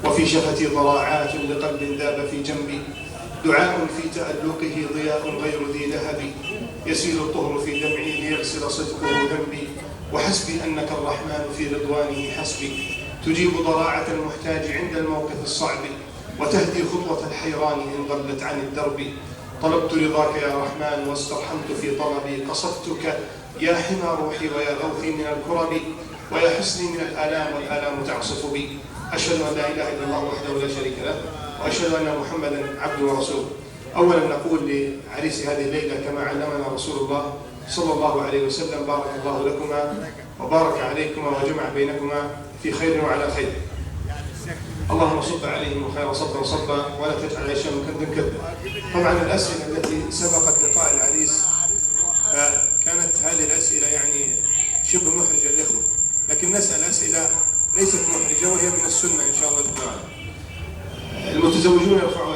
وفي شفتي ضراعات لقلب ذاب في جنبي، دعاء في تألقه ضياء غير ذي لهب، يسيل الطهر في دمعي ليغسل صدقه ذنبي، وحسبي أنك الرحمن في رضوانه حسبي، تجيب ضراعة المحتاج عند الموقف الصعب، وتهدي خطوة الحيران إن ضلت عن الدرب. طلبت رضاك يا رحمن واسترحمت في طلبي، قصدتك يا حمى روحي ويا غوثي من الكرب، ويا حسني من الآلام والآلام تعصف بي. أشهد أن لا إله إلا الله وحده لا شريك له، وأشهد أن محمدا عبده ورسوله. أولا نقول لعريس هذه الليلة كما علمنا رسول الله صلى الله عليه وسلم: بارك الله لكما وبارك عليكما وجمع بينكما في خير وعلى خير. اللهم صب عليهم خير صبا صبا ولا تجعل عيشهم كدا كدا. طبعا الأسئلة التي سبقت لقاء العريس كانت هذه الأسئلة يعني شبه محرجة للإخوة، لكن نسأل أسئلة ليست محرجة وهي من السنة إن شاء الله تعالى. المتزوجون يرفعوا